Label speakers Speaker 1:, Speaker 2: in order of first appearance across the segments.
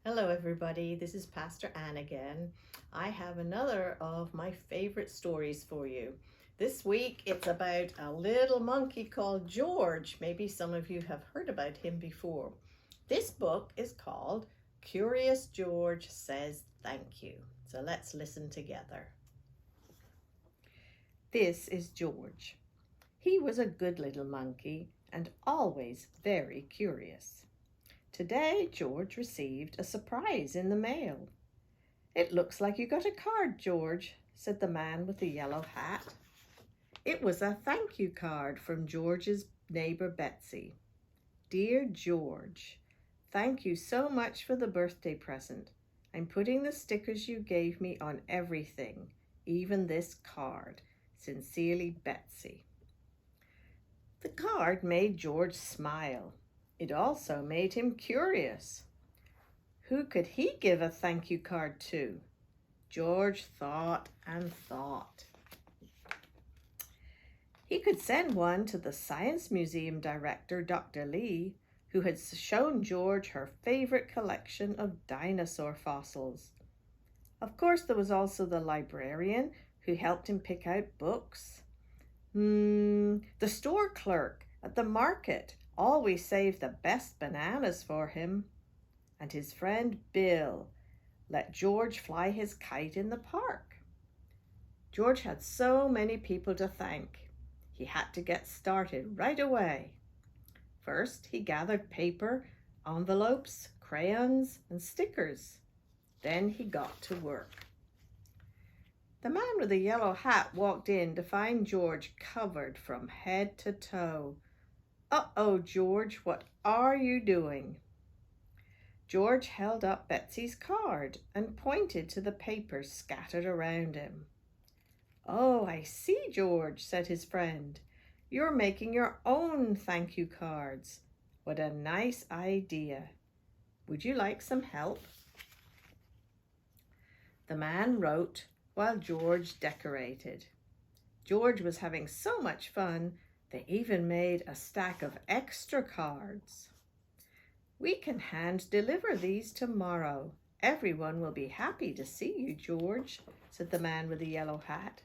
Speaker 1: Hello, everybody. This is Pastor Ann again. I have another of my favorite stories for you. This week it's about a little monkey called George. Maybe some of you have heard about him before. This book is called Curious George Says Thank You. So let's listen together. This is George. He was a good little monkey and always very curious. Today, George received a surprise in the mail. "It looks like you got a card, George," said the man with the yellow hat. It was a thank you card from George's neighbor Betsy. "Dear George, thank you so much for the birthday present. I'm putting the stickers you gave me on everything, even this card. Sincerely, Betsy." The card made George smile. It also made him curious. Who could he give a thank you card to? George thought and thought. He could send one to the Science Museum director, Dr. Lee, who had shown George her favorite collection of dinosaur fossils. Of course, there was also the librarian who helped him pick out books. The store clerk at the market always saved the best bananas for him. And his friend Bill let George fly his kite in the park. George had so many people to thank. He had to get started right away. First, he gathered paper, envelopes, crayons, and stickers. Then he got to work. The man with the yellow hat walked in to find George covered from head to toe. "Uh-oh, George, what are you doing?" George held up Betsy's card and pointed to the papers scattered around him. "Oh, I see, George," said his friend. "You're making your own thank you cards. What a nice idea. Would you like some help?" The man wrote while George decorated. George was having so much fun, they even made a stack of extra cards. "We can hand deliver these tomorrow. Everyone will be happy to see you, George," said the man with the yellow hat.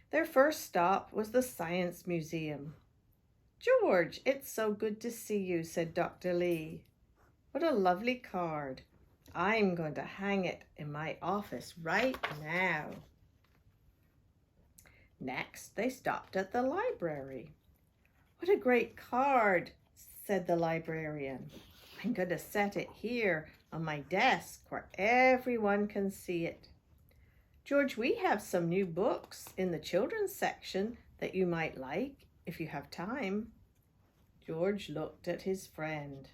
Speaker 1: Their first stop was the Science Museum. "George, it's so good to see you," said Dr. Lee. "What a lovely card. I'm going to hang it in my office right now." Next, they stopped at the library. "What a great card," said the librarian. "I'm going to set it here on my desk where everyone can see it. George, we have some new books in the children's section that you might like if you have time." George looked at his friend.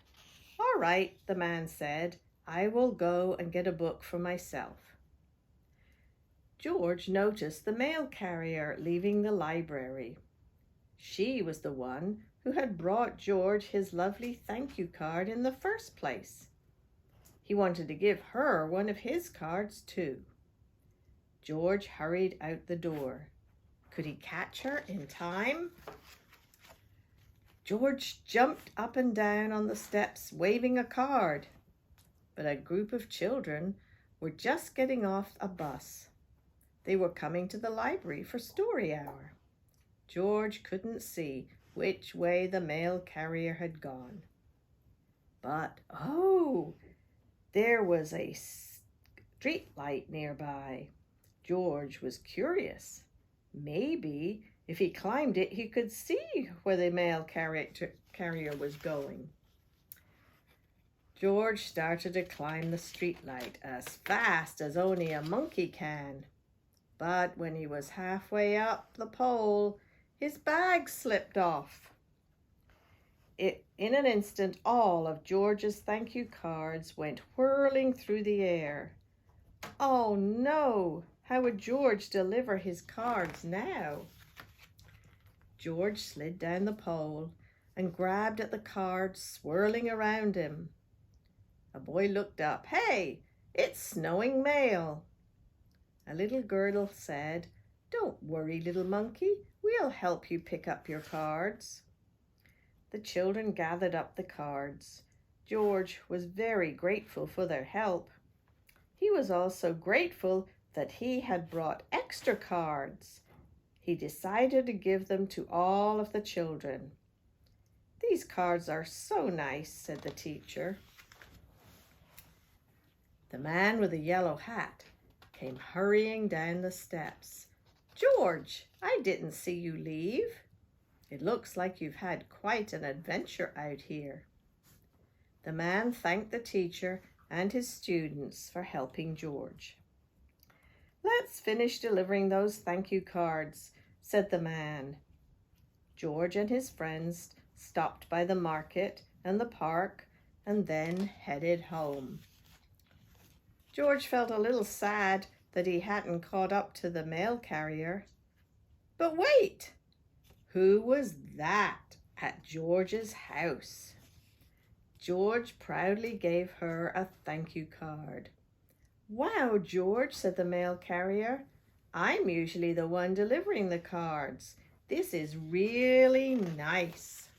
Speaker 1: "All right," the man said. "I will go and get a book for myself." George noticed the mail carrier leaving the library. She was the one who had brought George his lovely thank you card in the first place. He wanted to give her one of his cards too. George hurried out the door. Could he catch her in time? George jumped up and down on the steps waving a card, but a group of children were just getting off a bus. They were coming to the library for story hour. George couldn't see which way the mail carrier had gone. But, oh, there was a street light nearby. George was curious. Maybe if he climbed it, he could see where the mail carrier was going. George started to climb the street light as fast as only a monkey can. But when he was halfway up the pole, his bag slipped off. In an instant, all of George's thank you cards went whirling through the air. Oh no! How would George deliver his cards now? George slid down the pole and grabbed at the cards swirling around him. A boy looked up. "Hey, it's snowing mail." A little girl said, "Don't worry, little monkey. We'll help you pick up your cards." The children gathered up the cards. George was very grateful for their help. He was also grateful that he had brought extra cards. He decided to give them to all of the children. "These cards are so nice," said the teacher. The man with the yellow hat came hurrying down the steps. "George, I didn't see you leave. It looks like you've had quite an adventure out here." The man thanked the teacher and his students for helping George. "Let's finish delivering those thank you cards," said the man. George and his friends stopped by the market and the park and then headed home. George felt a little sad that he hadn't caught up to the mail carrier. But wait! Who was that at George's house? George proudly gave her a thank you card. "Wow, George," said the mail carrier. "I'm usually the one delivering the cards. This is really nice."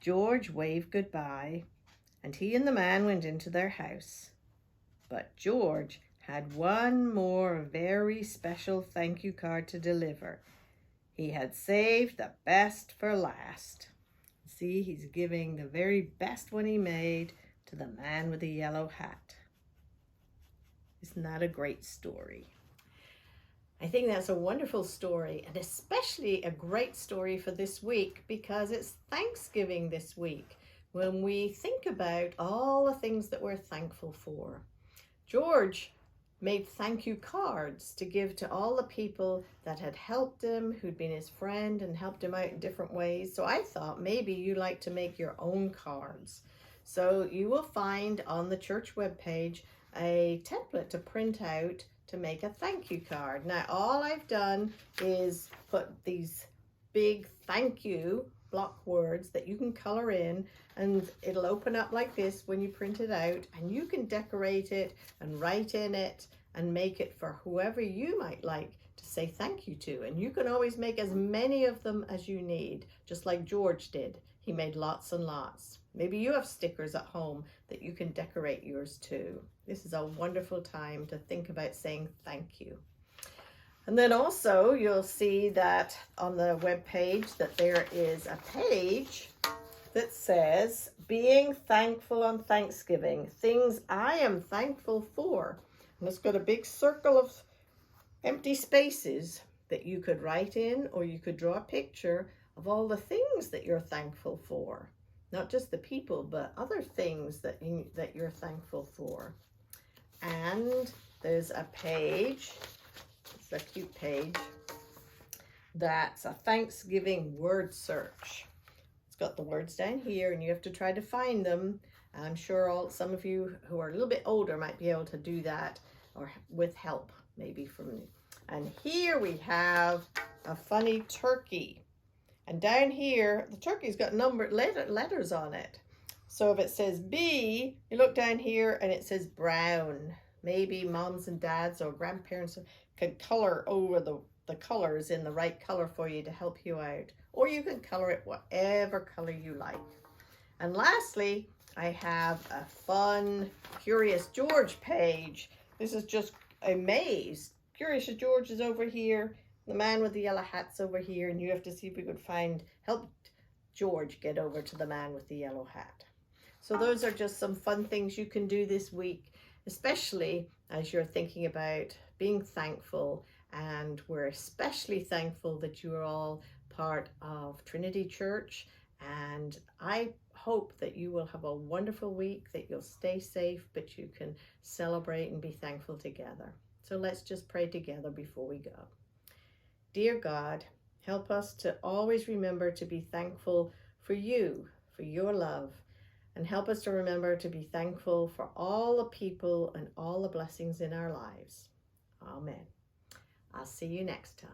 Speaker 1: George waved goodbye, and he and the man went into their house. But George had one more very special thank you card to deliver. He had saved the best for last. See, he's giving the very best one he made to the man with the yellow hat. Isn't that a great story? I think that's a wonderful story, and especially a great story for this week because it's Thanksgiving this week, when we think about all the things that we're thankful for. George made thank you cards to give to all the people that had helped him, who'd been his friend and helped him out in different ways. So I thought maybe you like to make your own cards. So you will find on the church webpage a template to print out to make a thank you card. Now all I've done is put these big thank you block words that you can color in, and it'll open up like this when you print it out, and you can decorate it and write in it and make it for whoever you might like to say thank you to. And you can always make as many of them as you need, just like George did. He made lots and lots. Maybe you have stickers at home that you can decorate yours too. This is a wonderful time to think about saying thank you. And then also you'll see that on the web page that there is a page that says being thankful on Thanksgiving, things I am thankful for. And it's got a big circle of empty spaces that you could write in, or you could draw a picture of all the things that you're thankful for. Not just the people, but other things that you're thankful for. And there's a page, it's a cute page, that's a Thanksgiving word search. It's got the words down here and you have to try to find them. I'm sure some of you who are a little bit older might be able to do that, or with help maybe from me. And here we have a funny turkey. And down here, the turkey's got numbered letters on it. So if it says B, you look down here and it says brown. Maybe moms and dads or grandparents can color over the colors in the right color for you to help you out. Or you can color it whatever color you like. And lastly, I have a fun Curious George page. This is just a maze. Curious George is over here. The man with the yellow hat's over here, and you have to see if you could help George get over to the man with the yellow hat. So those are just some fun things you can do this week, especially as you're thinking about being thankful. And we're especially thankful that you are all part of Trinity Church. And I hope that you will have a wonderful week, that you'll stay safe, but you can celebrate and be thankful together. So let's just pray together before we go. Dear God, help us to always remember to be thankful for you, for your love, and help us to remember to be thankful for all the people and all the blessings in our lives. Amen. I'll see you next time.